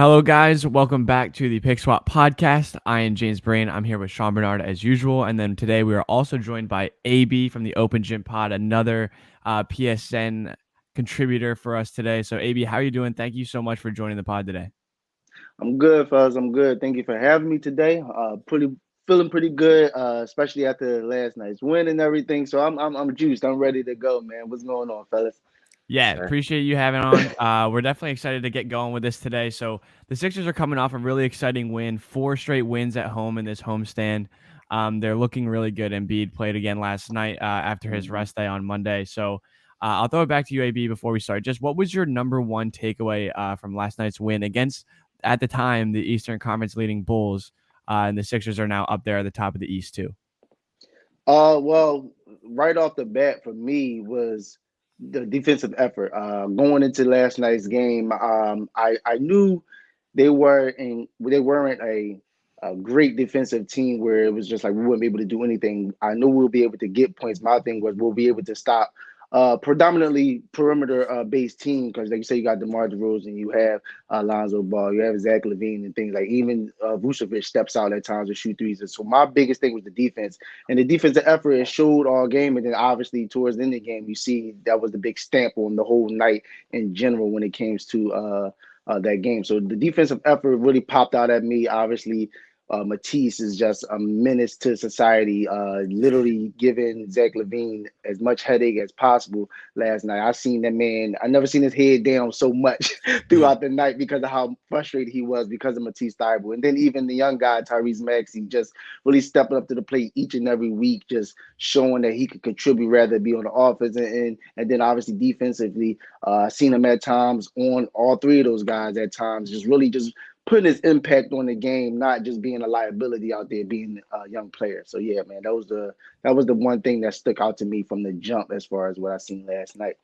Hello, guys. Welcome back to the Pick Swap podcast. I am James Brain. I'm here with Sean Bernard as usual. And then today we are also joined by AB from the Open Gym Pod, another PSN contributor for us today. So, AB, how are you doing? Thank you so much for joining the pod today. I'm good, fellas. I'm good. Thank you for having me today. Feeling pretty good, especially after last night's win and everything. So I'm juiced. I'm ready to go, man. What's going on, fellas? Yeah, appreciate you having on. We're definitely excited to get going with this today. So the Sixers are coming off a really exciting win, 4 straight wins at home in this homestand. They're looking really good. Embiid played again last night after his Mhm. rest day on Monday. So I'll throw it back to you, AB, before we start. Just what was your number one takeaway from last night's win against, at the time, the Eastern Conference leading Bulls? And the Sixers are now up there at the top of the East, too. Well, right off the bat for me was the defensive effort. Going into last night's game, I knew they weren't a great defensive team where it was just like we wouldn't be able to do anything. I knew we'll be able to get points. My thing was we'll be able to stop predominantly perimeter based team because like you say you got DeMar DeRozan, you have Lonzo Ball, you have Zach LaVine and things like even Vucevic steps out at times to shoot threes. And so my biggest thing was the defense and the defensive effort is showed all game. And then obviously towards the end of the game, you see that was the big stamp on the whole night in general when it comes to that game. So the defensive effort really popped out at me. Obviously, Matisse is just a menace to society, literally giving Zach LaVine as much headache as possible last night. I seen that man, I never seen his head down so much throughout the night because of how frustrated he was because of Matisse Thybulle. And then even the young guy, Tyrese Maxey, just really stepping up to the plate each and every week, just showing that he could contribute rather than be on the offense. And then obviously defensively, seen him at times on all three of those guys at times, just really just putting his impact on the game, not just being a liability out there, being a young player. So yeah, man, that was the one thing that stuck out to me from the jump as far as what I seen last night.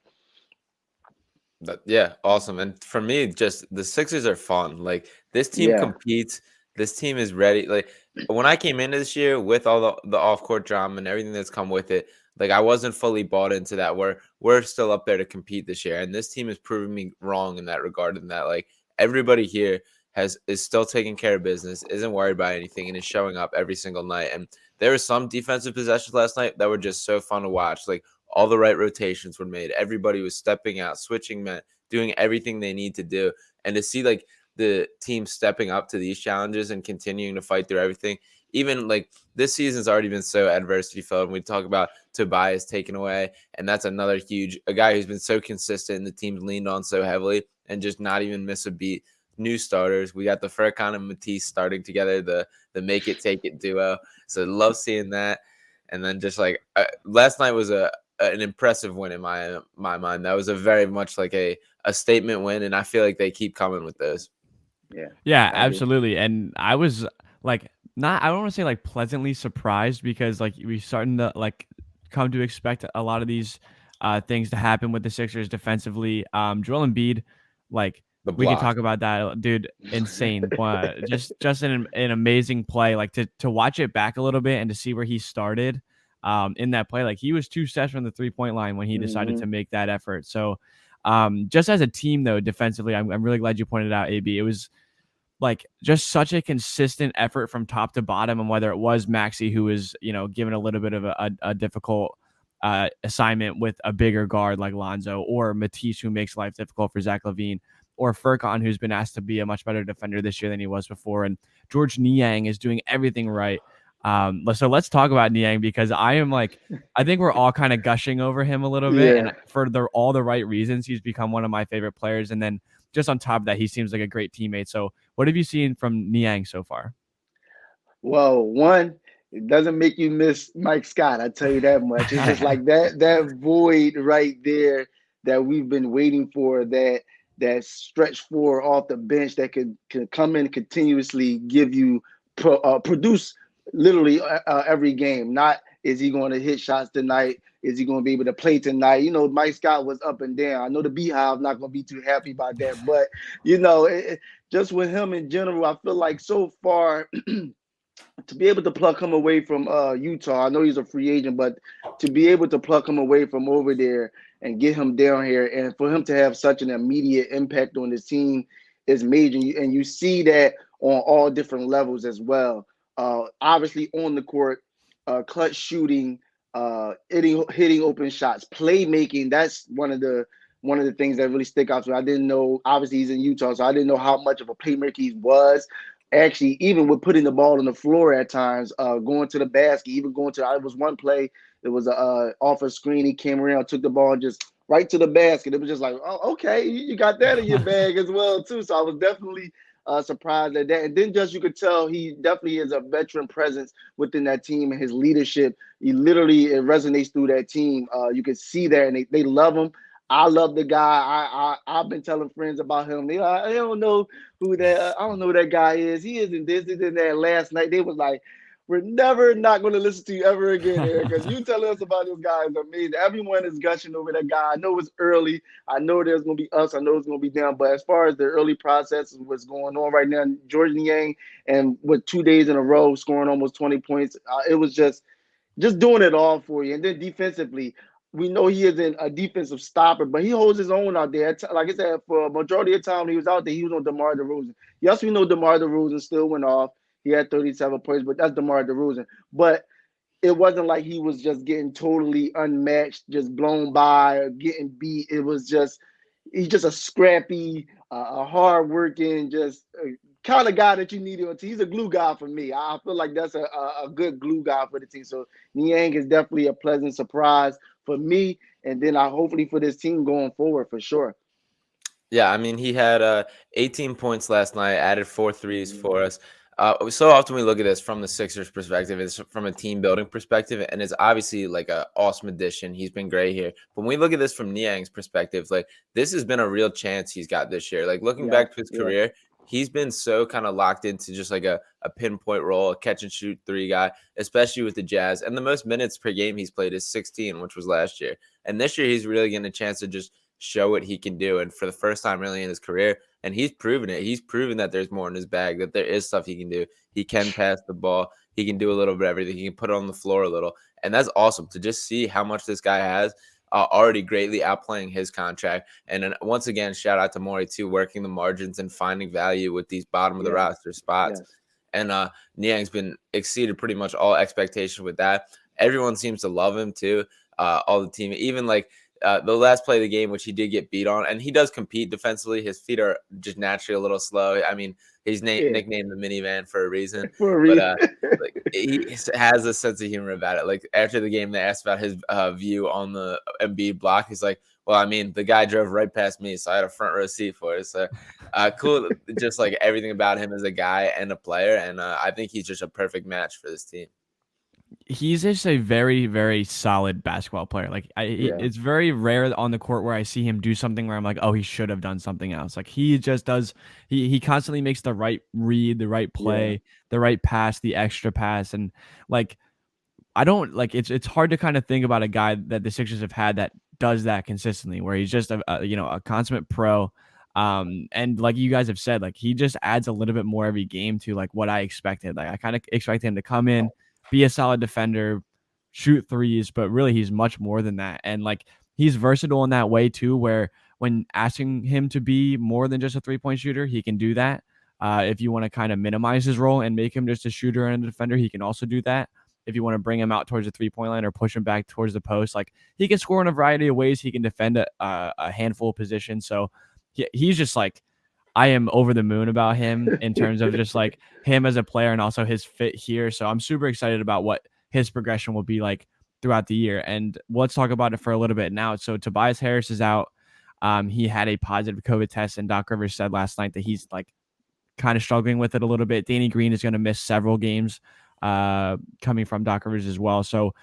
Yeah, awesome. And for me, just the Sixers are fun. Like this team Yeah. competes. This team is ready. Like when I came into this year with all the off court drama and everything that's come with it, like I wasn't fully bought into that. We're still up there to compete this year, and this team is proving me wrong in that regard. In that, like everybody here is still taking care of business, isn't worried about anything, and is showing up every single night. And there were some defensive possessions last night that were just so fun to watch. Like all the right rotations were made. Everybody was stepping out, switching men, doing everything they need to do. And to see like the team stepping up to these challenges and continuing to fight through everything, even like this season's already been so adversity filled. And we talk about Tobias taken away, and that's another huge a guy who's been so consistent and the team's leaned on so heavily and just not even miss a beat. New starters. We got the Furkan and Matisse starting together, the make it take it duo. So love seeing that. And then just like last night was an impressive win in my mind. That was a very much like a statement win, and I feel like they keep coming with those. Yeah, Yeah, I agree. absolutely. And I was like, not, I don't want to say like pleasantly surprised because like we starting to like come to expect a lot of these things to happen with the Sixers defensively. Joel Embiid, like The we could block. talk about that, dude. Insane. Just an amazing play. Like to watch it back a little bit and to see where he started in that play. Like he was 2 steps from the 3-point line when he decided Hmm. to make that effort. So just as a team though, defensively, I'm really glad you pointed out, AB. It was like just such a consistent effort from top to bottom, and whether it was Maxey who was given a little bit of a difficult assignment with a bigger guard like Lonzo, or Matisse who makes life difficult for Zach LaVine, or Furkan who's been asked to be a much better defender this year than he was before, and Georges Niang is doing everything right. So let's talk about Niang because I think we're all kind of gushing over him a little bit, and Yeah. for all the right reasons, he's become one of my favorite players. And then just on top of that, he seems like a great teammate. So what have you seen from Niang so far? Well, one, it doesn't make you miss Mike Scott. I tell you that much. It's just like that void right there that we've been waiting for. That stretch four off the bench that could come in continuously give you produce literally every game. Not is he going to hit shots tonight? Is he going to be able to play tonight? Mike Scott was up and down. I know the Beehive not going to be too happy about that, but just with him in general, I feel like so far to be able to pluck him away from Utah. I know he's a free agent, but to be able to pluck him away from over there and get him down here, and for him to have such an immediate impact on this team, is major, and you see that on all different levels as well. Obviously on the court, clutch shooting, hitting open shots, playmaking. That's one of the things that really stick out to me. I didn't know. Obviously, he's in Utah, so I didn't know how much of a playmaker he was. Actually, even with putting the ball on the floor at times, going to the basket, even going to. I was one play. It was a off a screen. He came around, took the ball, and just right to the basket. It was just like, oh, okay, you got that in your bag as well too. So I was definitely surprised at that. And then just you could tell he definitely is a veteran presence within that team, and his leadership. He literally it resonates through that team. You can see that, and they love him. I love the guy. I've been telling friends about him. They I don't know who that. I don't know who that guy is. He isn't this, isn't that. Last night they was like, we're never not going to listen to you ever again, Eric, because you telling us about this guy is amazing. Everyone is gushing over that guy. I know it's early. I know there's going to be ups. I know it's going to be down. But as far as the early process of what's going on right now, Georges Niang, and with 2 days in a row scoring almost 20 points, it was just doing it all for you. And then defensively, we know he isn't a defensive stopper, but he holds his own out there. Like I said, for a majority of the time when he was out there, he was on DeMar DeRozan. Yes, we know DeMar DeRozan still went off. He had 37 points, but that's DeMar DeRozan. But it wasn't like he was just getting totally unmatched, just blown by or getting beat. It was just he's just a scrappy, a hard-working, just kind of guy that you need on the team. He's a glue guy for me. I feel like that's a good glue guy for the team. So Niang is definitely a pleasant surprise for me, and then hopefully for this team going forward for sure. Yeah, I mean, he had 18 points last night, added 4 threes for us. So often we look at this from the Sixers perspective, it's from a team building perspective, and it's obviously like an awesome addition. He's been great here. But when we look at this from Niang's perspective, like this has been a real chance he's got this year. Like looking back to his career, he's been so kind of locked into just like a pinpoint role, a catch and shoot 3 guy, especially with the Jazz. And the most minutes per game he's played is 16, which was last year. And this year he's really getting a chance to just show what he can do. And for the first time really in his career, and he's proven it. He's proven that there's more in his bag, that there is stuff he can do. He can pass the ball. He can do a little bit of everything. He can put it on the floor a little. And that's awesome to just see how much this guy has, already greatly outplaying his contract. And then once again, shout out to Morey too, working the margins and finding value with these bottom of the roster spots. Yes. And Niang's been exceeded pretty much all expectations with that. Everyone seems to love him too. All the team, even like the last play of the game, which he did get beat on, and he does compete defensively. His feet are just naturally a little slow. I mean, he's nicknamed the minivan for a reason. But like, he has a sense of humor about it. Like after the game, they asked about his view on the Embiid block. He's like, well, I mean, the guy drove right past me, so I had a front row seat for it. So cool. Just like everything about him as a guy and a player. And I think he's just a perfect match for this team. He's just a very, very solid basketball player. Like it's very rare on the court where I see him do something where I'm like, oh, he should have done something else. Like he just does. He constantly makes the right read, the right play, the right pass, the extra pass, and like I don't like it's hard to kind of think about a guy that the Sixers have had that does that consistently, where he's just a consummate pro. And like you guys have said, like he just adds a little bit more every game to like what I expected. Like I kind of expected him to come in, be a solid defender, shoot threes, but really he's much more than that. And like he's versatile in that way too, where when asking him to be more than just a 3-point shooter, he can do that. If you want to kind of minimize his role and make him just a shooter and a defender, he can also do that. If you want to bring him out towards the 3-point line or push him back towards the post, like he can score in a variety of ways. He can defend a handful of positions. So he's just like, I am over the moon about him in terms of just like him as a player and also his fit here. So I'm super excited about what his progression will be like throughout the year. And let's talk about it for a little bit now. So Tobias Harris is out. He had a positive COVID test, and Doc Rivers said last night that he's like kind of struggling with it a little bit. Danny Green is going to miss several games coming from Doc Rivers as well. So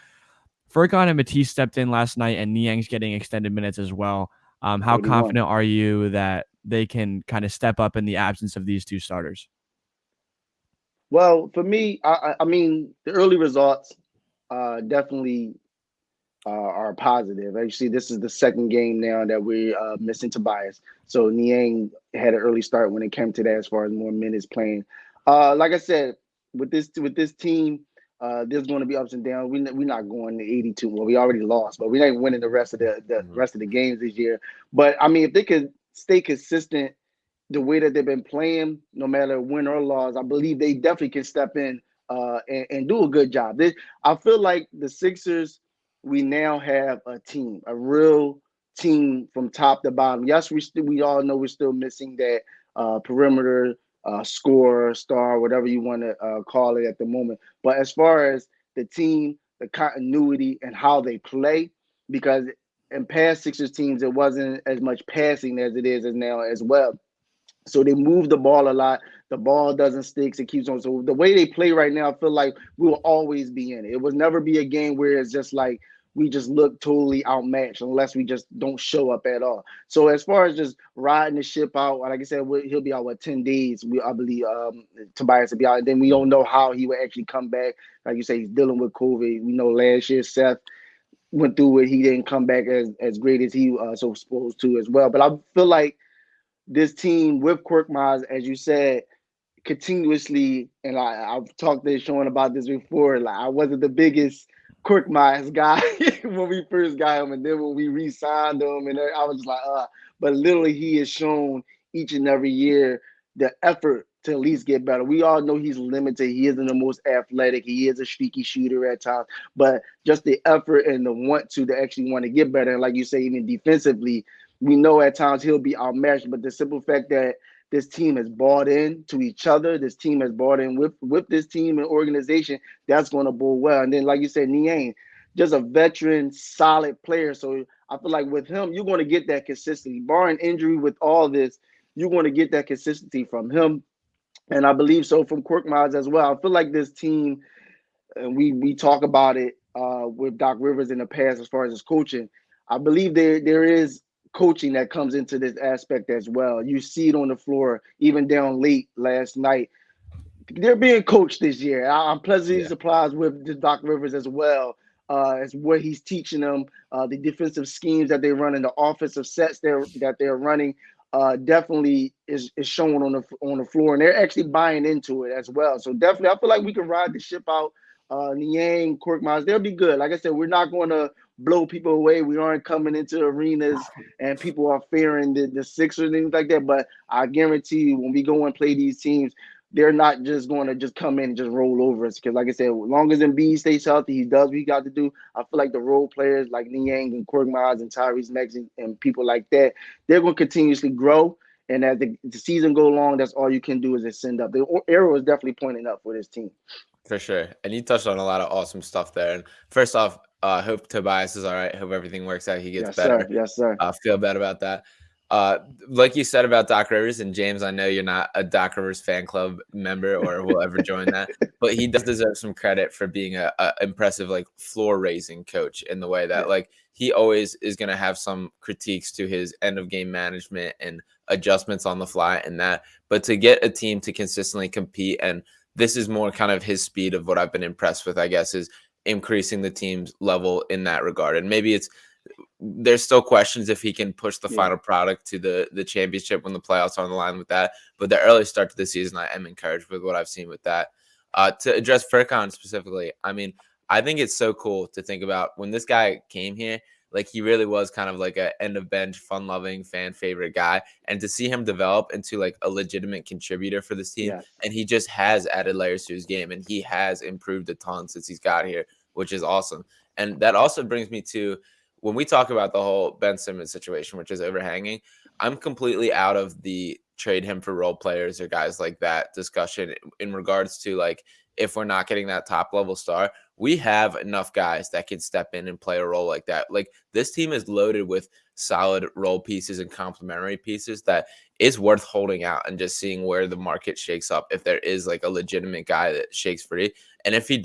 Furkan and Matisse stepped in last night, and Niang's getting extended minutes as well. How confident are you that they can kind of step up in the absence of these two starters? Well, for me, I mean, the early results definitely are positive. Actually, this is the second game now that we're missing Tobias. So Niang had an early start when it came to that as far as more minutes playing. Like I said, with this team, there's going to be ups and downs. We're not going to 82. Well, we already lost, but we're not winning the rest of the rest of the games this year. But I mean, if they could stay consistent the way that they've been playing, no matter win or loss, I believe they definitely can step in and do a good job. I feel like the Sixers, we now have a team, a real team from top to bottom. Yes, we all know we're still missing that perimeter scorer, star, whatever you want to call it at the moment. But as far as the team, the continuity, and how they play, because in past Sixers teams, it wasn't as much passing as it is as now as well. So they move the ball a lot. The ball doesn't stick. It keeps on. So the way they play right now, I feel like we will always be in it. It will never be a game where it's just like we just look totally outmatched unless we just don't show up at all. So as far as just riding the ship out, like I said, he'll be out 10 days. I believe Tobias will be out. And then we don't know how he will actually come back. Like you say, he's dealing with COVID. We know last year Seth went through it. He didn't come back as great as he so supposed to as well. But I feel like this team with Korkmaz, as you said, continuously, and I've talked to Sean about this before. Like I wasn't the biggest Korkmaz guy when we first got him, and then when we re-signed him, and I was just like, but literally, he has shown each and every year the effort to at least get better. We all know he's limited. He isn't the most athletic. He is a streaky shooter at times, but just the effort and the want to actually want to get better. And like you say, even defensively, we know at times he'll be outmatched, but the simple fact that this team has bought in to each other, this team has bought in with this team and organization, that's going to bode well. And then, like you said, Niang, just a veteran, solid player. So I feel like with him, you're going to get that consistency. Barring injury with all this, you're going to get that consistency from him. And I believe so from Korkmaz as well. I feel like this team, and we talk about it with Doc Rivers in the past as far as his coaching. I believe there is coaching that comes into this aspect as well. You see it on the floor, even down late last night. They're being coached this year. I'm pleasantly surprised with the Doc Rivers as well, as what he's teaching them, the defensive schemes that they run, and the offensive sets that they're running. Definitely is shown on the floor, and they're actually buying into it as well. So definitely, I feel like we can ride the ship out. Niang, Korkmaz, they'll be good. Like I said, we're not going to blow people away. We aren't coming into arenas and people are fearing the Sixers and things like that. But I guarantee you, when we go and play these teams, they're not just going to just come in and just roll over us. Because like I said, as long as Embiid stays healthy, he does what he got to do. I feel like the role players like Niang and Korkmaz and Tyrese Maxey and people like that, they're going to continuously grow. And as the season go along, that's all you can do is ascend up. The arrow is definitely pointing up for this team. For sure. And you touched on a lot of awesome stuff there. And first off, hope Tobias is all right. Hope everything works out. He gets better. Sir. Yes, sir. Feel bad about that. Like you said about Doc Rivers, and James, I know you're not a Doc Rivers fan club member or will ever join that, but he does deserve some credit for being a impressive, like, floor raising coach in the way that like he always is going to have some critiques to his end of game management and adjustments on the fly and that, but to get a team to consistently compete, and this is more kind of his speed of what I've been impressed with, I guess, is increasing the team's level in that regard. And maybe there's still questions if he can push the final product to the championship when the playoffs are on the line with that. But the early start to the season, I am encouraged with what I've seen with that. To address Furkan specifically, I mean, I think it's so cool to think about when this guy came here. Like, he really was kind of like a end of bench, fun-loving, fan favorite guy. And to see him develop into like a legitimate contributor for this team, and he just has added layers to his game, and he has improved a ton since he's got here, which is awesome. And that also brings me to when we talk about the whole Ben Simmons situation, which is overhanging. I'm completely out of the trade him for role players or guys like that discussion in regards to like, if we're not getting that top level star, we have enough guys that can step in and play a role like that. Like, this team is loaded with solid role pieces and complementary pieces that is worth holding out and just seeing where the market shakes up. If there is like a legitimate guy that shakes free, and if it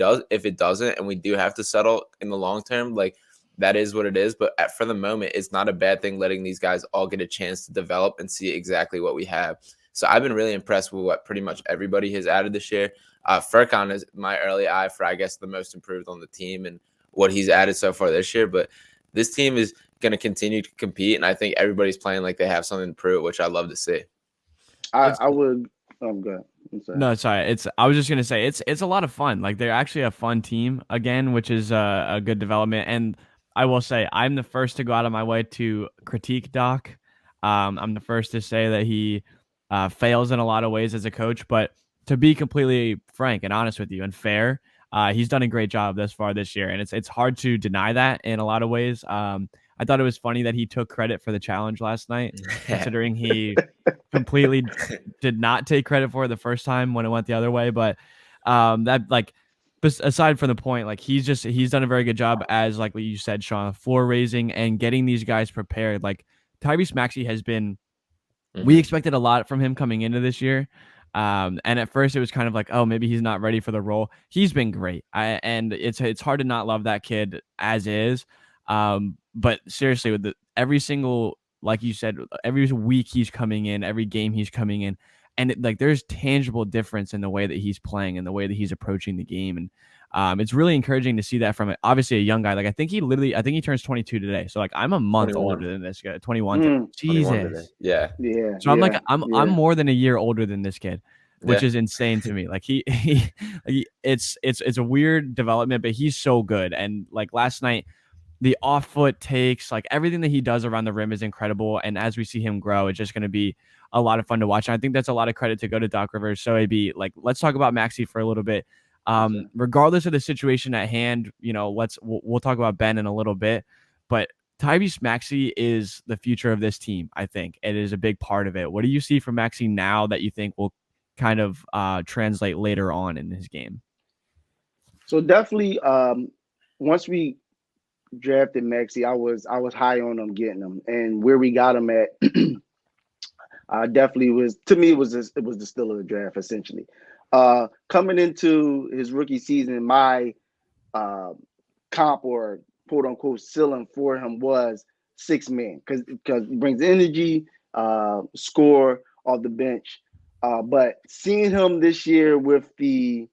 doesn't, and we do have to settle in the long term, like, that is what it is. But for the moment, it's not a bad thing letting these guys all get a chance to develop and see exactly what we have. So I've been really impressed with what pretty much everybody has added this year. Furkan is my early eye for, I guess, the most improved on the team and what he's added so far this year. But this team is going to continue to compete, and I think everybody's playing like they have something to prove, which I love to see. I would. I'm good. No, sorry. I was just gonna say it's a lot of fun. Like, they're actually a fun team again, which is a good development. And I will say, I'm the first to go out of my way to critique Doc. I'm the first to say that he fails in a lot of ways as a coach. But to be completely frank and honest with you and fair, he's done a great job thus far this year, and it's hard to deny that in a lot of ways. I thought it was funny that he took credit for the challenge last night, considering he completely did not take credit for it the first time when it went the other way. But that like aside from the point, like he's done a very good job as like what you said, Sean, floor raising and getting these guys prepared. Like Tyrese Maxey has been. We expected a lot from him coming into this year. And at first it was kind of like, oh, maybe he's not ready for the role. He's been great. And it's hard to not love that kid as is. But seriously, with every single, like you said, every week he's coming in, every game he's coming in, and like there's tangible difference in the way that he's playing and the way that he's approaching the game. And it's really encouraging to see that from obviously a young guy. Like I think he turns 22 today. So like I'm a month 21. older than this guy. 21. Jesus. 21 today. Yeah. Yeah. So I'm more than a year older than this kid, which is insane to me. Like it's a weird development, but he's so good. And like last night, the off foot takes, like everything that he does around the rim is incredible. And as we see him grow, it's just going to be a lot of fun to watch. And I think that's a lot of credit to go to Doc Rivers. So AB, like, let's talk about Maxey for a little bit. Regardless of the situation at hand, we'll talk about Ben in a little bit, but Tyrese Maxey is the future of this team. I think it is a big part of it. What do you see from Maxey now that you think will kind of translate later on in his game? So definitely, once we drafted Maxey, I was high on him getting him, and where we got him at, definitely was, to me, it was the steal of the draft essentially. Coming into his rookie season, my comp or quote unquote ceiling for him was 6 man because he brings energy, score off the bench. But seeing him this year with the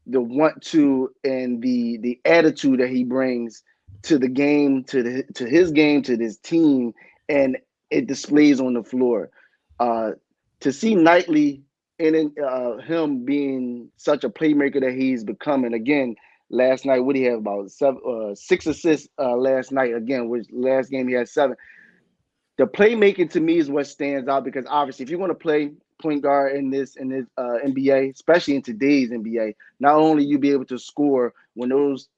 want to and the attitude that he brings to the game, to his game, to this team, and it displays on the floor. To see nightly and him being such a playmaker that he's becoming. Again, last night, what did he have, about 6 assists last night? Again, which last game he had 7. The playmaking to me is what stands out, because obviously if you're going to play point guard in this NBA, especially in today's NBA, not only you be able to score when those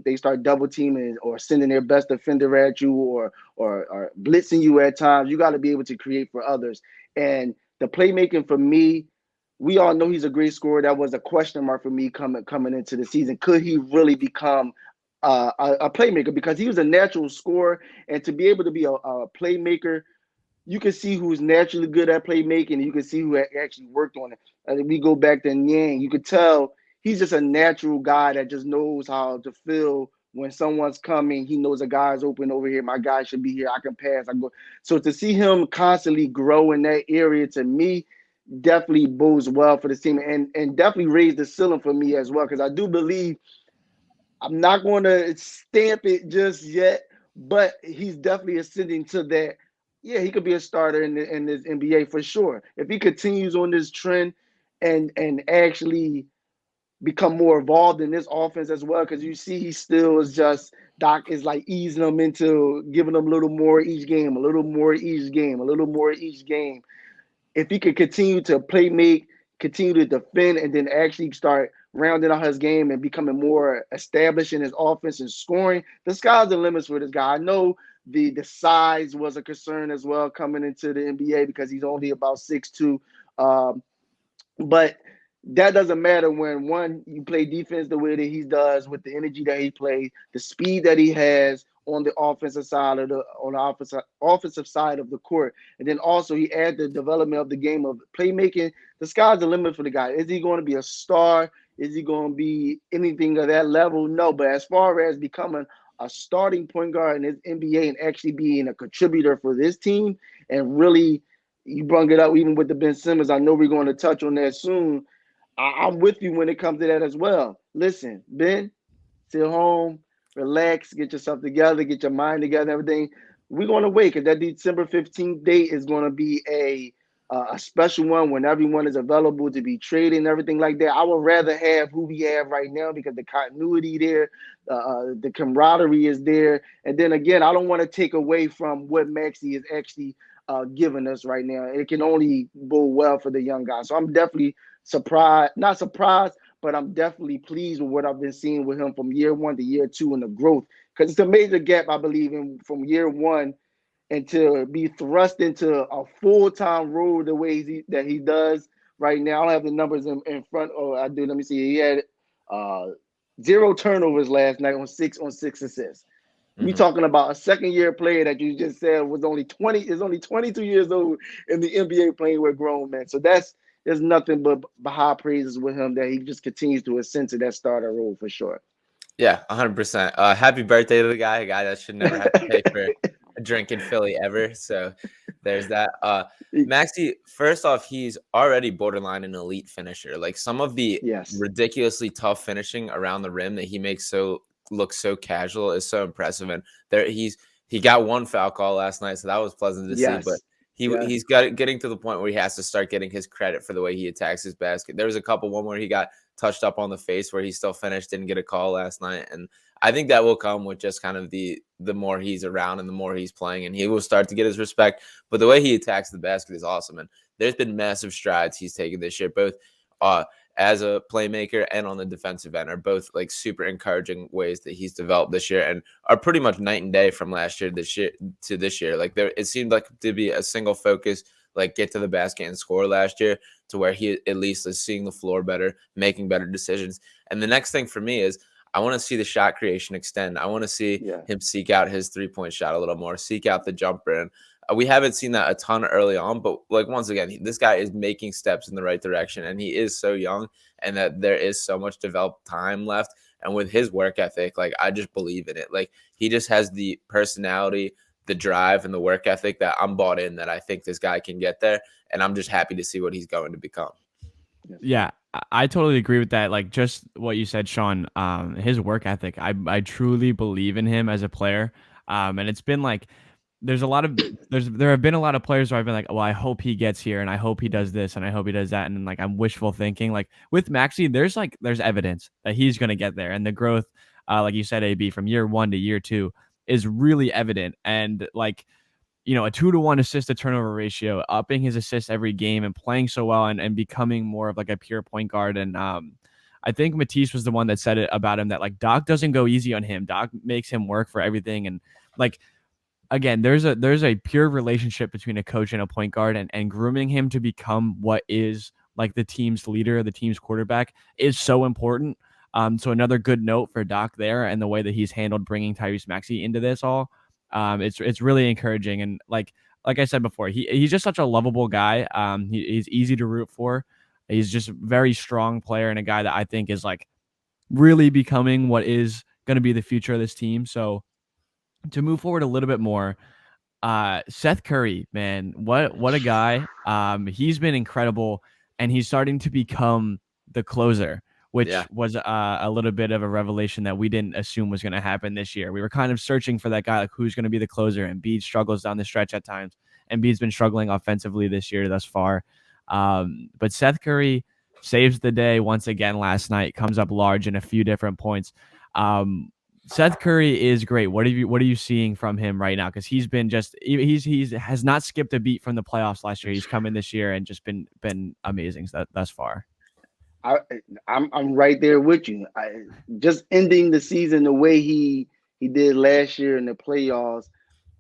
they start double teaming or sending their best defender at you or blitzing you at times, you got to be able to create for others. And the playmaking for me, we all know he's a great scorer. That was a question mark for me coming into the season. Could he really become a playmaker? Because he was a natural scorer, and to be able to be a playmaker, you can see who's naturally good at playmaking, and you can see who actually worked on it. We go back to Niang, you could tell he's just a natural guy that just knows how to feel when someone's coming. He knows a guy's open over here. My guy should be here. I can pass. I go. So to see him constantly grow in that area, to me, definitely bodes well for the team, and definitely raised the ceiling for me as well, because I do believe, I'm not going to stamp it just yet, but he's definitely ascending to that. Yeah, he could be a starter in this NBA for sure. If he continues on this trend and actually become more involved in this offense as well, because you see he still is just, Doc is like easing them into giving them a little more each game, a little more each game, a little more each game. If he could continue to play make, continue to defend, and then actually start rounding out his game and becoming more established in his offense and scoring, the sky's the limits for this guy. I know the size was a concern as well coming into the NBA because he's only about 6'2", but that doesn't matter when, one, you play defense the way that he does, with the energy that he plays, the speed that he has on the offensive side of offensive side of the court, and then also he adds the development of the game of playmaking. The sky's the limit for the guy. Is he going to be a star? Is he going to be anything of that level? No, but as far as becoming a starting point guard in this NBA and actually being a contributor for this team, and really, you brought it up even with the Ben Simmons. I know we're going to touch on that soon. I'm with you when it comes to that as well. Listen, Ben, sit home, relax, get yourself together, get your mind together, everything. We're going to wait, because that December 15th date is going to be a special one when everyone is available to be traded and everything like that. I would rather have who we have right now, because the continuity there, the camaraderie is there. And then again, I don't want to take away from what Maxey is actually giving us right now. It can only bode well for the young guys. So I'm definitely not surprised, but I'm definitely pleased with what I've been seeing with him from year 1 to year 2 and the growth. Because it's a major gap, I believe, in from year 1 and to be thrust into a full-time role the way that he does right now. I don't have the numbers in front. Oh, I do. Let me see. He had 0 turnovers last night on six assists. We talking about a second-year player that you just said is only 22 years old in the NBA playing with grown men. So there's nothing but high praises with him that he just continues to ascend to that starter role for sure. Yeah, 100%. Happy birthday to the guy, a guy that should never have to pay for a drink in Philly ever. So there's that. Maxey, first off, he's already borderline an elite finisher. Like some of the ridiculously tough finishing around the rim that he makes look so casual is so impressive. And he got 1 foul call last night, so that was pleasant to see. But he's getting to the point where he has to start getting his credit for the way he attacks his basket. There was one where he got touched up on the face where he still finished, didn't get a call last night. And I think that will come with just kind of the more he's around and the more he's playing, and he will start to get his respect. But the way he attacks the basket is awesome. And there's been massive strides he's taken this year, both as a playmaker and on the defensive end, are both like super encouraging ways that he's developed this year and are pretty much night and day from last year to this year. Like it seemed like to be a single focus, like get to the basket and score last year, to where he at least is seeing the floor better, making better decisions. And the next thing for me is I want to see the shot creation extend. I want to see him seek out his 3-point shot a little more, seek out the jumper. And we haven't seen that a ton early on, but like once again, this guy is making steps in the right direction, and he is so young, and that there is so much developed time left. And with his work ethic, like I just believe in it. Like he just has the personality, the drive, and the work ethic that I'm bought in, that I think this guy can get there. And I'm just happy to see what he's going to become. Yeah, I totally agree with that. Like just what you said, Sean, his work ethic, I truly believe in him as a player. And it's been like, there have been a lot of players where I've been like, well, I hope he gets here and I hope he does this and I hope he does that. And then, like, I'm wishful thinking. Like with Maxey, there's evidence that he's going to get there. And the growth, like you said, AB, from year 1 to year 2 is really evident. And like, a 2-to-1 assist to turnover ratio, upping his assists every game and playing so well and becoming more of like a pure point guard. And I think Matisse was the one that said it about him, that like Doc doesn't go easy on him. Doc makes him work for everything. And like, again, there's a pure relationship between a coach and a point guard, and grooming him to become what is like the team's leader, the team's quarterback, is so important. So another good note for Doc there, and the way that he's handled bringing Tyrese Maxey into this all. It's really encouraging. And like I said before, he's just such a lovable guy. He's easy to root for. He's just a very strong player and a guy that I think is like really becoming what is going to be the future of this team. So to move forward a little bit more, Seth Curry, man, what a guy. He's been incredible, and he's starting to become the closer, which was a little bit of a revelation that we didn't assume was going to happen this year. We were kind of searching for that guy, like who's going to be the closer. And Embiid struggles down the stretch at times. Embiid's been struggling offensively this year thus far. But Seth Curry saves the day once again last night, comes up large in a few different points. Seth Curry is great. What are you seeing from him right now? Because he's been he's has not skipped a beat from the playoffs last year. He's come in this year and just been amazing thus far. I'm right there with you. Just ending the season the way he did last year in the playoffs,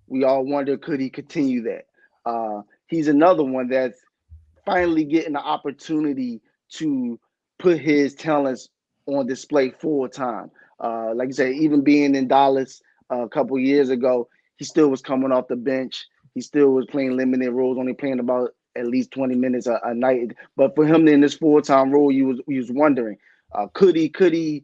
we all wonder, could he continue that? He's another one that's finally getting the opportunity to put his talents on display full time. Like you said, even being in Dallas a couple years ago, he still was coming off the bench. He still was playing limited roles, only playing about at least 20 minutes a night. But for him in this full-time role, you was wondering, could he display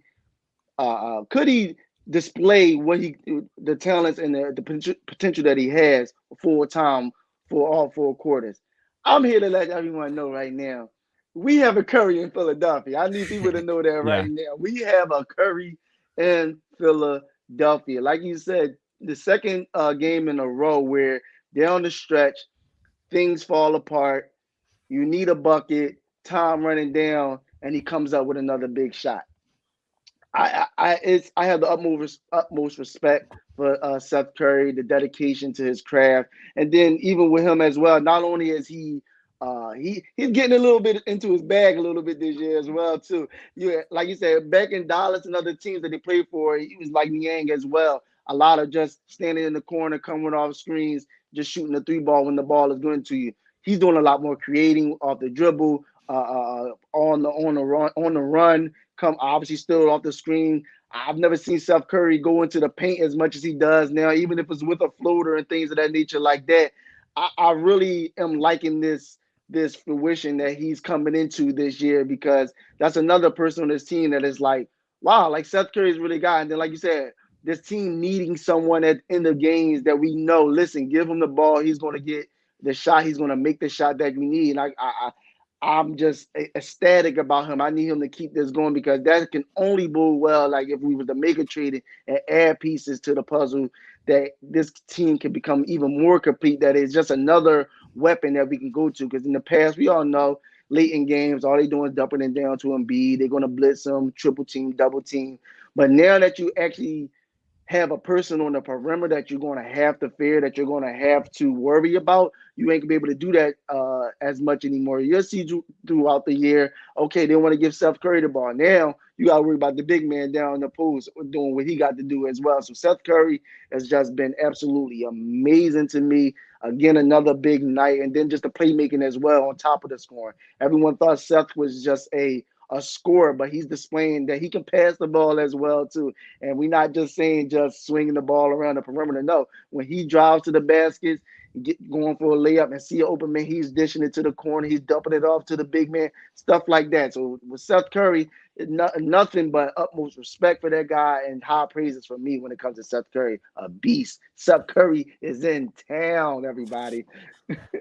the talents and the potential that he has full-time for all 4 quarters? I'm here to let everyone know right now, we have a Curry in Philadelphia. I need people to know that right now. We have a Curry in Philadelphia. Like you said, the second game in a row where down the stretch, things fall apart. You need a bucket, time running down, and he comes up with another big shot. I have the utmost respect for Seth Curry, the dedication to his craft, and then even with him as well. Not only is he's getting a little bit into his bag a little bit this year as well too. Yeah, like you said, back in Dallas and other teams that he played for, he was like Niang as well. A lot of just standing in the corner, coming off screens, just shooting the three ball when the ball is going to you. He's doing a lot more creating off the dribble, on the run. Come obviously still off the screen. I've never seen Seth Curry go into the paint as much as he does now, even if it's with a floater and things of that nature like that. I really am liking this fruition that he's coming into this year because that's another person on this team that is like, wow, like Seth Curry's really got. And then, like you said, this team needing someone in the games that we know, listen, give him the ball. He's going to get the shot. He's going to make the shot that we need. And I'm just ecstatic about him. I need him to keep this going because that can only bode well. Like if we were to make a trade and add pieces to the puzzle, that this team can become even more complete. That is just another weapon that we can go to. Because in the past, we all know late in games, all they doing is dumping it down to Embiid. They're going to blitz them, triple team, double team. But now that you actually have a person on the perimeter that you're going to have to fear, that you're going to have to worry about, you ain't going to be able to do that as much anymore. You'll see throughout the year, okay, they want to give Seth Curry the ball. Now you got to worry about the big man down in the post doing what he got to do as well. So Seth Curry has just been absolutely amazing to me. Again, another big night. And then just the playmaking as well on top of the scoring. Everyone thought Seth was just a scorer, but he's displaying that he can pass the ball as well too. And we're not just saying just swinging the ball around the perimeter. No, when he drives to the baskets, going for a layup and see an open man, he's dishing it to the corner. He's dumping it off to the big man, stuff like that. So with Seth Curry, nothing but utmost respect for that guy and high praises for me when it comes to Seth Curry, a beast. Seth Curry is in town, everybody.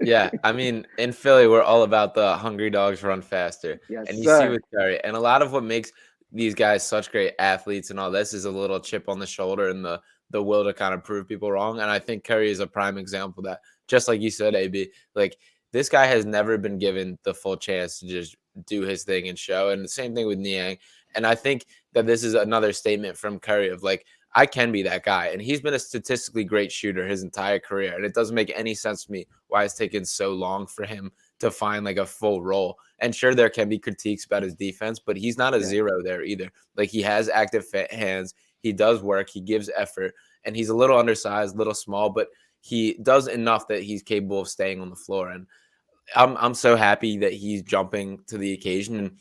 Yeah, I mean, in Philly, we're all about the hungry dogs run faster. Yes, And you see sir. with Curry, and a lot of what makes these guys such great athletes and all this is a little chip on the shoulder and the will to kind of prove people wrong. And I think Curry is a prime example of that. Just like you said, AB, like this guy has never been given the full chance to just do his thing and show. And the same thing with Niang. And I think that this is another statement from Curry of like, I can be that guy. And he's been a statistically great shooter his entire career. And it doesn't make any sense to me why it's taken so long for him to find like a full role. And sure, there can be critiques about his defense, but he's not a zero there either. Like he has active hands. He does work. He gives effort. And he's a little undersized, little small, but he does enough that he's capable of staying on the floor. And I'm so happy that he's jumping to the occasion. And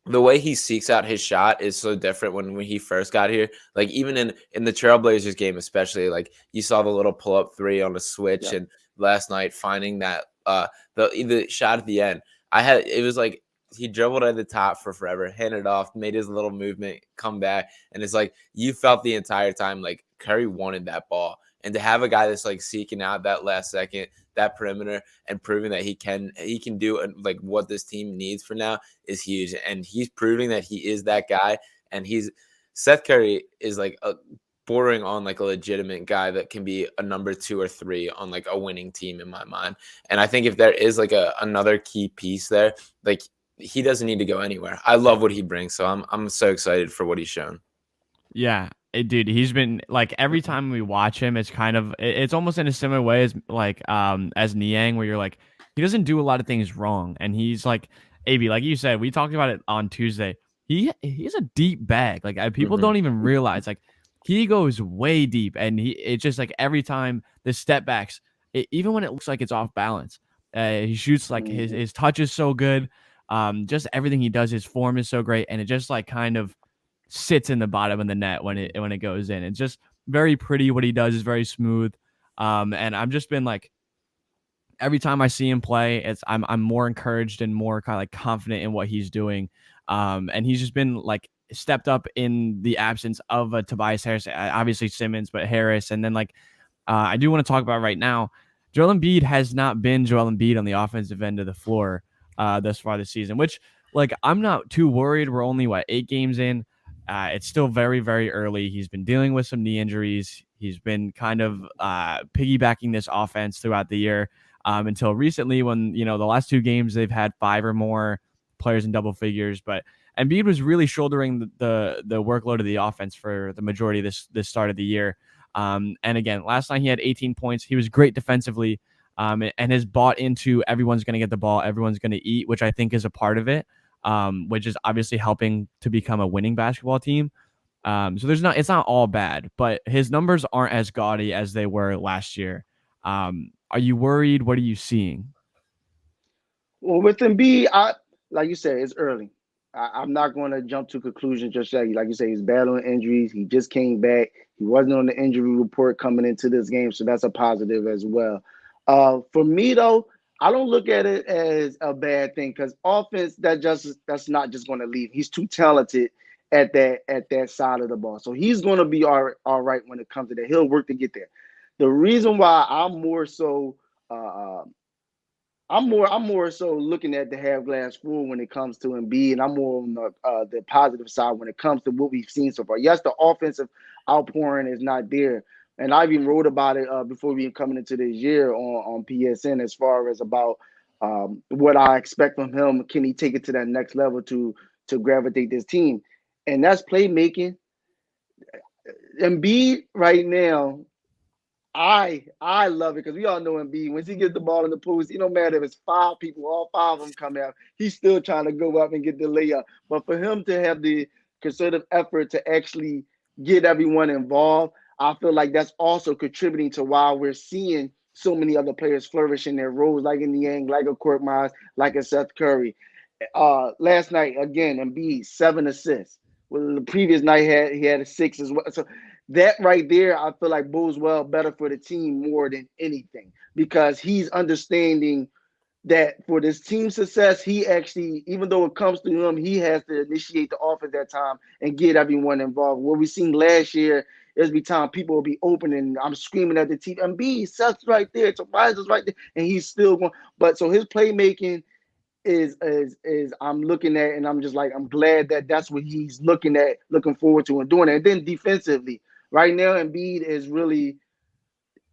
the way he seeks out his shot is so different when he first got here. Like even in the Trailblazers game, especially, like you saw the little pull up three on a switch, and last night finding that the shot at the end. It was like he dribbled at the top for forever, handed off, made his little movement, come back, and it's like you felt the entire time like Curry wanted that ball. And to have a guy that's like seeking out that last second, that perimeter, and proving that he can do like what this team needs for now is huge. And he's proving that he is that guy. And Seth Curry is like bordering on like a legitimate guy that can be a number 2 or 3 on like a winning team in my mind. And I think if there is like another key piece there, like he doesn't need to go anywhere. I love what he brings. So I'm so excited for what he's shown. Yeah, dude, he's been like every time we watch him, it's almost in a similar way as Niang, where you're like he doesn't do a lot of things wrong, and he's like AB, like you said, we talked about it on Tuesday. He's a deep bag. Like people don't even realize like he goes way deep, and it's just like every time the step backs, even when it looks like it's off balance, he shoots like his touch is so good. Just everything he does, his form is so great, and it just like kind of sits in the bottom of the net when it goes in. It's just very pretty. What he does is very smooth. And I've just been like every time I see him play, I'm more encouraged and more kind of like confident in what he's doing. And he's just been like stepped up in the absence of Tobias Harris, obviously Simmons, but Harris. And then like I do want to talk about right now, Joel Embiid has not been Joel Embiid on the offensive end of the floor thus far this season, which like I'm not too worried. We're only 8 games in. It's still very, very early. He's been dealing with some knee injuries. He's been kind of piggybacking this offense throughout the year until recently when, the last 2 games they've had 5 or more players in double figures, but Embiid was really shouldering the workload of the offense for the majority of this start of the year. And again, last night he had 18 points. He was great defensively, and has bought into everyone's going to get the ball, everyone's going to eat, which I think is a part of it, which is obviously helping to become a winning basketball team. So it's not all bad, but his numbers aren't as gaudy as they were last year. Are you worried? What are you seeing? Well, with Embiid, like you said, it's early. I'm not going to jump to conclusions just yet. Like you say, he's battling injuries. He just came back. He wasn't on the injury report coming into this game, so that's a positive as well. For me though, I don't look at it as a bad thing because offense that's not just going to leave. He's too talented at that side of the ball, so he's going to be all right when it comes to that. He'll work to get there. The reason why I'm more so I'm more so looking at the half glass full when it comes to Embiid, and I'm more on the positive side when it comes to what we've seen so far. Yes, the offensive outpouring is not there, and I even wrote about it before we coming into this year on PSN as far as about what I expect from him. Can he take it to that next level to gravitate this team? And that's playmaking. Embiid right now, I love it because we all know Embiid. Once he gets the ball in the post, it don't matter if it's 5 people, all 5 of them come out. He's still trying to go up and get the layup. But for him to have the concerted effort to actually get everyone involved, I feel like that's also contributing to why we're seeing so many other players flourish in their roles, like in Niang, like a Korkmaz, like a Seth Curry. Last night again, Embiid 7 assists. Well, the previous night he had a 6 as well. So that right there, I feel like bodes well better for the team more than anything because he's understanding that for this team success, he actually, even though it comes to him, he has to initiate the offense that time and get everyone involved. What we seen last year is every time people will be open and I'm screaming at the team, Embiid, Seth's right there, Tobias is right there, and he's still going. But so his playmaking is I'm looking at, and I'm just like, I'm glad that that's what he's looking at, looking forward to and doing it. And then defensively, right now, Embiid is really,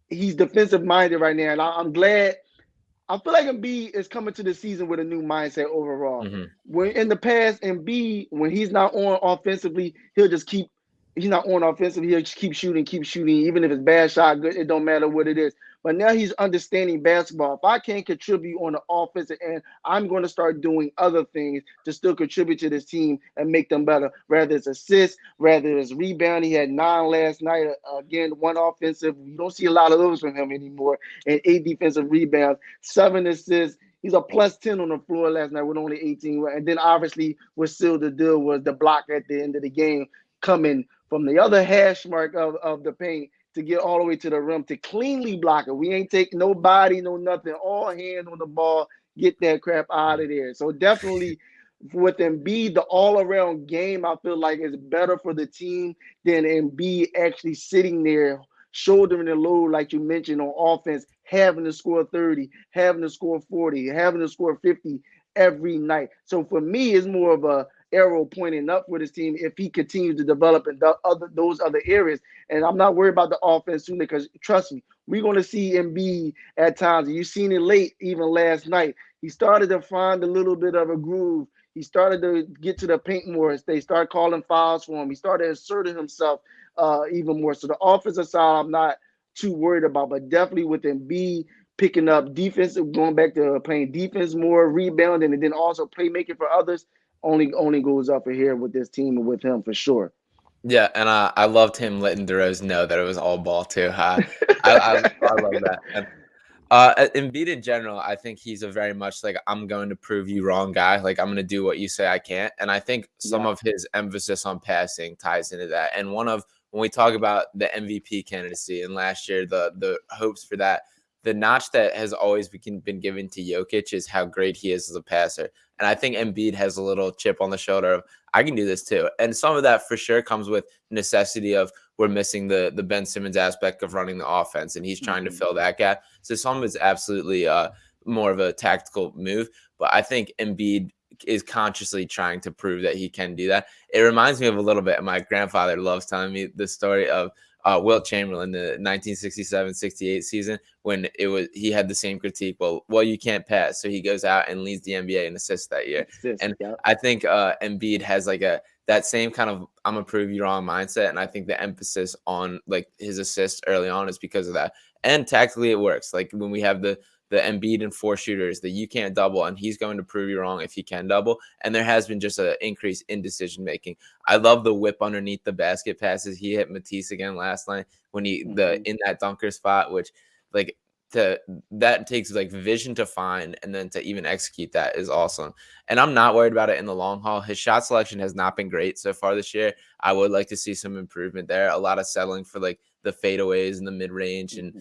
he's defensive minded right now. And I'm glad. I feel like Embiid is coming to the season with a new mindset overall. Mm-hmm. When in the past, Embiid, when he's not on offensively, he'll just keep, he's not on offensively, he'll just keep shooting, even if it's bad shot, good, it don't matter what it is. But now he's understanding basketball. If I can't contribute on the offensive end, I'm going to start doing other things to still contribute to this team and make them better. Rather it's assists, rather it's rebound. He had 9 last night. Again, 1 offensive. You don't see a lot of those from him anymore. And 8 defensive rebounds, 7 assists. He's a plus 10 on the floor last night with only 18. And then obviously what sealed the deal was the block at the end of the game coming from the other hash mark of the paint to get all the way to the rim to cleanly block it. We ain't taking no body, no nothing, all hand on the ball, get that crap out of there. So definitely with Embiid, the all-around game, I feel like is better for the team than Embiid actually sitting there shouldering the load, like you mentioned, on offense, having to score 30, having to score 40, having to score 50 every night. So for me, it's more of a arrow pointing up for this team if he continues to develop in those other areas. And I'm not worried about the offense soon because trust me, we're going to see Embiid at times. And you've seen it late, even last night. He started to find a little bit of a groove. He started to get to the paint more. They started calling fouls for him. He started asserting himself even more. So the offensive side, I'm not too worried about, but definitely with Embiid picking up defense, going back to playing defense more, rebounding, and then also playmaking for others, only goes up for here with this team and with him for sure. Yeah, and I loved him letting DeRozan know that it was all ball too. I love that. And Embiid in general, I think he's a very much like I'm going to prove you wrong guy. Like I'm going to do what you say I can't. And I think some of his emphasis on passing ties into that. And when we talk about the MVP candidacy and last year, the hopes for that, the notch that has always been given to Jokic is how great he is as a passer. And I think Embiid has a little chip on the shoulder of I can do this too. And some of that for sure comes with necessity of we're missing the Ben Simmons aspect of running the offense, and he's trying to fill that gap. So some of it's absolutely more of a tactical move. But I think Embiid is consciously trying to prove that he can do that. It reminds me of a little bit. My grandfather loves telling me the story of Wilt Chamberlain, the 1967-68 season, when he had the same critique. Well, you can't pass, so he goes out and leads the NBA in assists that year. And Yep. I think Embiid has like that same kind of I'm gonna prove you wrong mindset, and I think the emphasis on like his assists early on is because of that. And tactically, it works. Like when we have the Embiid and 4 shooters that you can't double, and he's going to prove you wrong if he can double. And there has been just an increase in decision making. I love the whip underneath the basket passes. He hit Matisse again last night when in that dunker spot, which like that takes like vision to find, and then to even execute that is awesome. And I'm not worried about it in the long haul. His shot selection has not been great so far this year. I would like to see some improvement there. A lot of settling for like the fadeaways and the mid range and.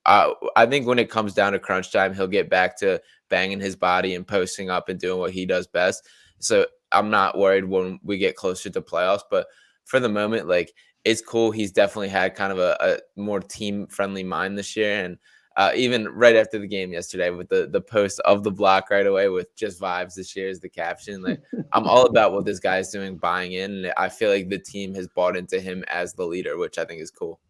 I think when it comes down to crunch time, he'll get back to banging his body and posting up and doing what he does best. So I'm not worried when we get closer to playoffs. But for the moment, like it's cool. He's definitely had kind of a more team friendly mind this year. And even right after the game yesterday with the post of the block right away with just vibes this year is the caption. Like I'm all about what this guy's doing, buying in. And I feel like the team has bought into him as the leader, which I think is cool.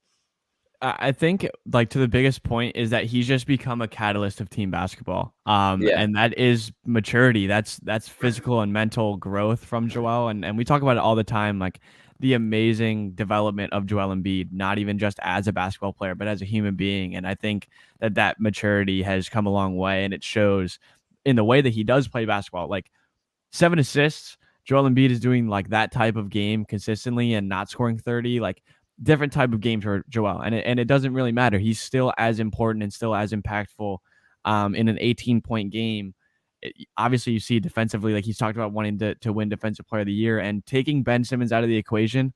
I think like to the biggest point is that he's just become a catalyst of team basketball. And that is maturity. That's physical and mental growth from Joel. And we talk about it all the time, like the amazing development of Joel Embiid, not even just as a basketball player, but as a human being. And I think that maturity has come a long way, and it shows in the way that he does play basketball. Like 7 assists, Joel Embiid is doing like that type of game consistently and not scoring 30, like different type of game for Joel. And it doesn't really matter. He's still as important and still as impactful in an 18-point game. Obviously, you see defensively, like he's talked about wanting to win Defensive Player of the Year, and taking Ben Simmons out of the equation,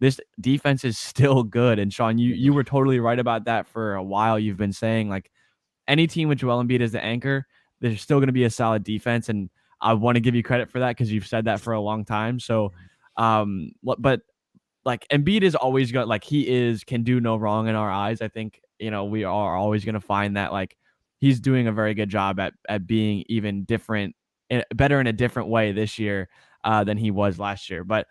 this defense is still good. And Sean, you were totally right about that for a while. You've been saying like any team with Joel Embiid as the anchor, there's still going to be a solid defense. And I want to give you credit for that because you've said that for a long time. So, but like Embiid is always got like can do no wrong in our eyes. I think, we are always going to find that like he's doing a very good job at being even different, better in a different way this year than he was last year. But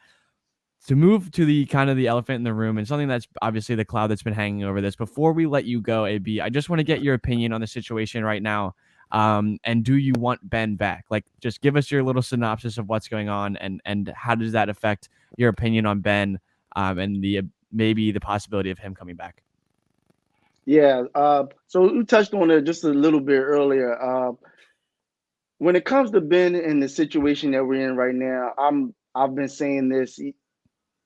to move to the kind of the elephant in the room and something that's obviously the cloud that's been hanging over this, before we let you go, AB, I just want to get your opinion on the situation right now. And do you want Ben back? Like, just give us your little synopsis of what's going on and how does that affect your opinion on Ben and maybe the possibility of him coming back? Yeah. So we touched on it just a little bit earlier. When it comes to Ben and the situation that we're in right now, I've been saying this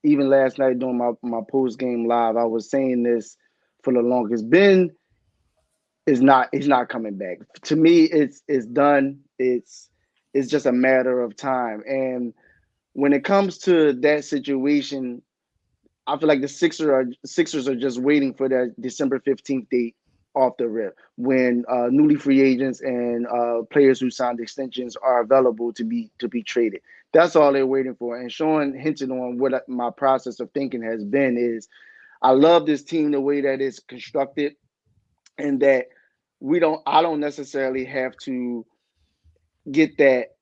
even last night during my post game live. I was saying this for the longest. Ben he's not coming back. To me, it's done. It's just a matter of time. And when it comes to that situation, I feel like the Sixers are just waiting for that December 15th date off the rip, when newly free agents and players who signed extensions are available to be traded. That's all they're waiting for. And Sean hinted on what my process of thinking has been is I love this team the way that it's constructed, and that I don't necessarily have to get that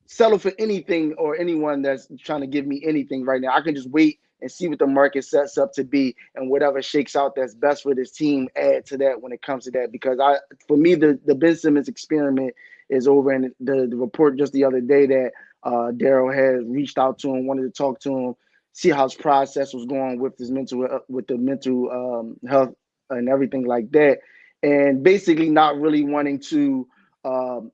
settle for anything or anyone that's trying to give me anything right now. I can just wait and see what the market sets up to be, and whatever shakes out that's best for this team, add to that when it comes to that. Because for me, the Ben Simmons experiment is over. And the report just the other day that Daryl had reached out to him, wanted to talk to him, see how his process was going with his mental health and everything like that, and basically not really wanting to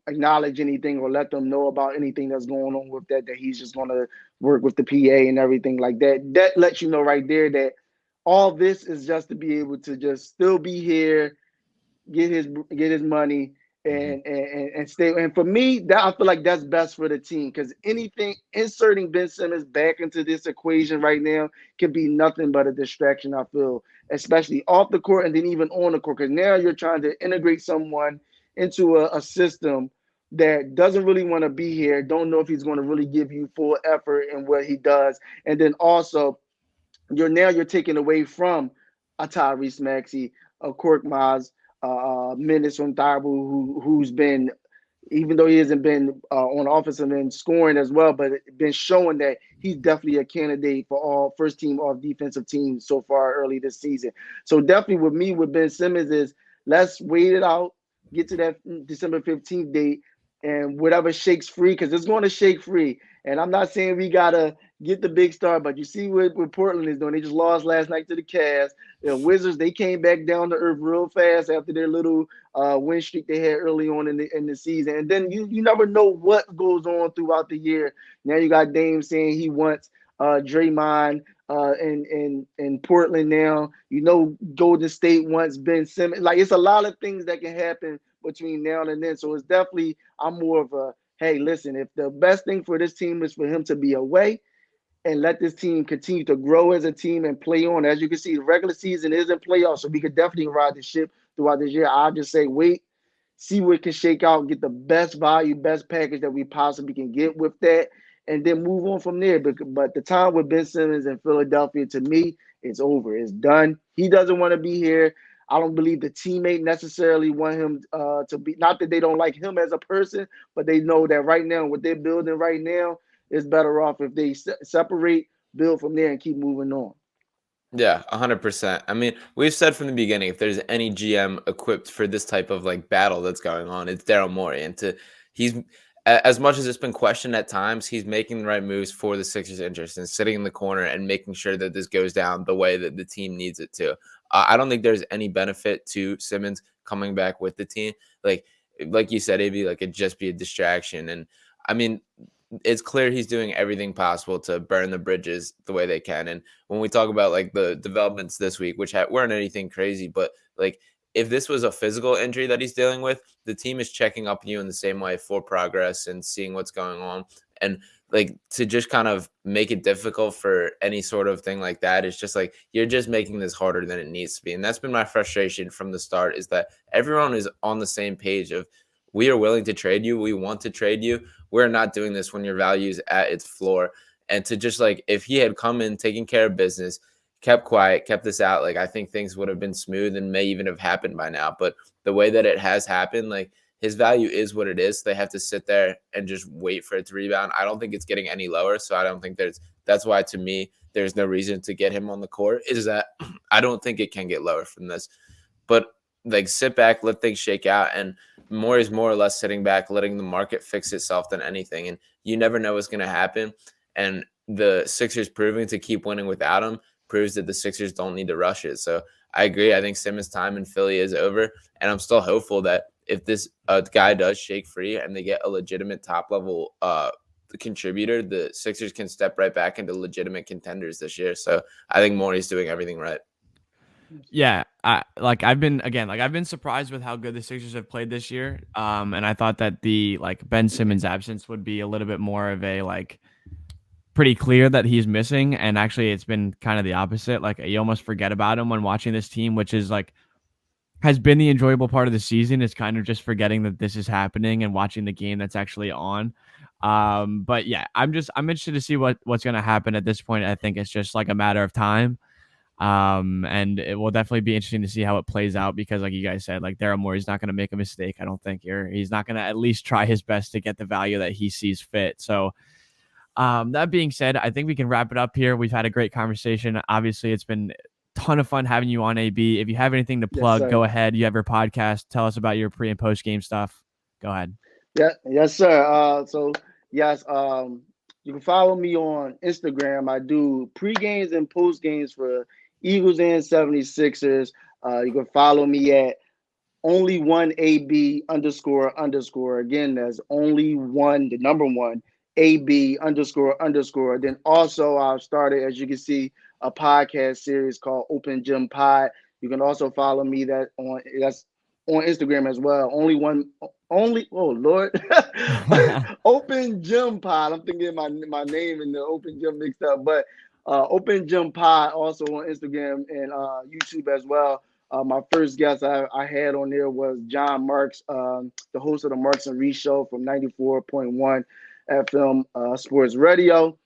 acknowledge anything or let them know about anything that's going on with that he's just going to work with the PA and everything like that. That lets you know right there that all this is just to be able to just still be here, get his money, and stay. And for me, that I feel like that's best for the team, because anything inserting Ben Simmons back into this equation right now can be nothing but a distraction, I feel, especially off the court and then even on the court, because now you're trying to integrate someone into a system that doesn't really want to be here, don't know if he's going to really give you full effort in what he does. And then also you're taking away from a Tyrese Maxey, a Korkmaz, minutes from Thibault, who's been even though he hasn't been on offensive and scoring as well, but been showing that he's definitely a candidate for all first team all defensive teams so far early this season. So definitely with me with Ben Simmons is let's wait it out, get to that December 15th date, and whatever shakes free, because it's going to shake free. And I'm not saying we gotta get the big star, but you see what Portland is doing. They just lost last night to the Cavs. The Wizards, they came back down to earth real fast after their little win streak they had early on in the season. And then you never know what goes on throughout the year. Now you got Dame saying he wants Draymond in Portland now. You know, Golden State wants Ben Simmons. Like, it's a lot of things that can happen between now and then. So it's definitely, I'm more of a, hey, listen, if the best thing for this team is for him to be away and let this team continue to grow as a team and play on. As you can see, the regular season isn't playoffs, so we could definitely ride the ship throughout this year. I'll just say wait, see what can shake out, get the best value, best package that we possibly can get with that, and then move on from there. But the time with Ben Simmons in Philadelphia, to me, it's over. It's done. He doesn't want to be here. I don't believe the teammate necessarily want him to be. Not that they don't like him as a person, but they know that right now, what they're building right now, it's better off if they separate, build from there, and keep moving on. Yeah, 100%. I mean, we've said from the beginning, if there's any GM equipped for this type of like battle that's going on, it's Daryl Morey. And he's as much as it's been questioned at times, he's making the right moves for the Sixers' interest and sitting in the corner and making sure that this goes down the way that the team needs it to. I don't think there's any benefit to Simmons coming back with the team. Like you said, AB, like it'd just be a distraction. And I mean, it's clear he's doing everything possible to burn the bridges the way they can. And when we talk about like the developments this week, which weren't anything crazy, but like if this was a physical injury that he's dealing with, the team is checking up on you in the same way for progress and seeing what's going on. And like to just kind of make it difficult for any sort of thing like that, it's just like you're just making this harder than it needs to be. And that's been my frustration from the start, is that everyone is on the same page of, we are willing to trade you. We want to trade you. We're not doing this when your value is at its floor. And to just like, if he had come in, taking care of business, kept quiet, kept this out, like I think things would have been smooth and may even have happened by now. But the way that it has happened, like his value is what it is. They have to sit there and just wait for it to rebound. I don't think it's getting any lower. So I don't think that's why to me, there's no reason to get him on the court, is that I don't think it can get lower from this. But like sit back, let things shake out, and more is more or less sitting back, letting the market fix itself than anything. And you never know what's going to happen. And the Sixers proving to keep winning without him proves that the Sixers don't need to rush it. So I agree. I think Simmons' time in Philly is over, and I'm still hopeful that if this guy does shake free and they get a legitimate top level contributor, the Sixers can step right back into legitimate contenders this year. So I think Morey's doing everything right. Yeah, I've been surprised with how good the Sixers have played this year. And I thought that the like Ben Simmons absence would be a little bit more of a like pretty clear that he's missing. And actually, it's been kind of the opposite. Like you almost forget about him when watching this team, which is like has been the enjoyable part of the season. Is kind of just forgetting that this is happening and watching the game that's actually on. But yeah, I'm interested to see what's going to happen at this point. I think it's just like a matter of time. And it will definitely be interesting to see how it plays out, because like you guys said, like Daryl Morey's not going to make a mistake. I don't think he's not going to at least try his best to get the value that he sees fit. So that being said, I think we can wrap it up here. We've had a great conversation. Obviously, it's been a ton of fun having you on, AB. If you have anything to plug, Yes, go ahead. You have your podcast. Tell us about your pre and post game stuff. Go ahead. Yeah, yes, sir. So yes, you can follow me on Instagram. I do pre-games and post-games for Eagles and 76ers. You can follow me at only one AB __. Again, there's only one, the number one, AB __. Then also I've started, as you can see, a podcast series called Open Gym Pod. You can also follow me that's on Instagram as well. Oh Lord. Open Gym Pod. I'm thinking my name and the Open Gym mixed up, but Open Gym Pod also on Instagram and YouTube as well. My first guest I had on there was John Marks, the host of the Marks and Reese show from 94.1 FM Sports Radio,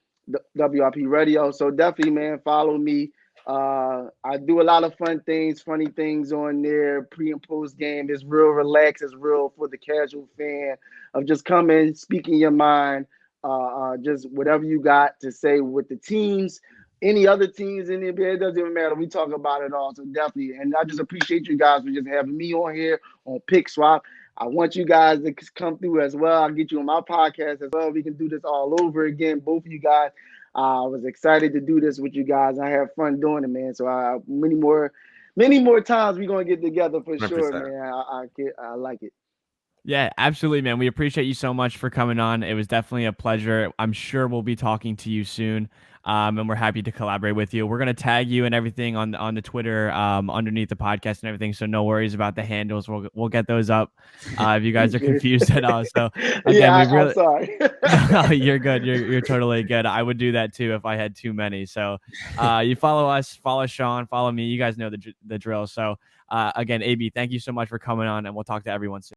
WRP Radio. So definitely, man, follow me. I do a lot of fun things, funny things on there, pre and post game. It's real relaxed. It's real for the casual fan of just coming, speaking your mind, just whatever you got to say with the teams, any other teams in the NBA. It doesn't even matter. We talk about it all. So definitely. And I just appreciate you guys for just having me on here on Pick Swap. I want you guys to come through as well. I'll get you on my podcast as well. We can do this all over again, both of you guys. I was excited to do this with you guys. I have fun doing it, man. So many more times we're gonna get together for sure, 100%. man. I like it. Yeah, absolutely, man. We appreciate you so much for coming on. It was definitely a pleasure. I'm sure we'll be talking to you soon, and we're happy to collaborate with you. We're gonna tag you and everything on the Twitter underneath the podcast and everything. So no worries about the handles. We'll get those up if you guys are confused at all. So again, Yeah, we really. I'm sorry. No, you're good. You're totally good. I would do that too if I had too many. So you follow us, follow Sean, follow me. You guys know the drill. So again, AB, thank you so much for coming on, and we'll talk to everyone soon.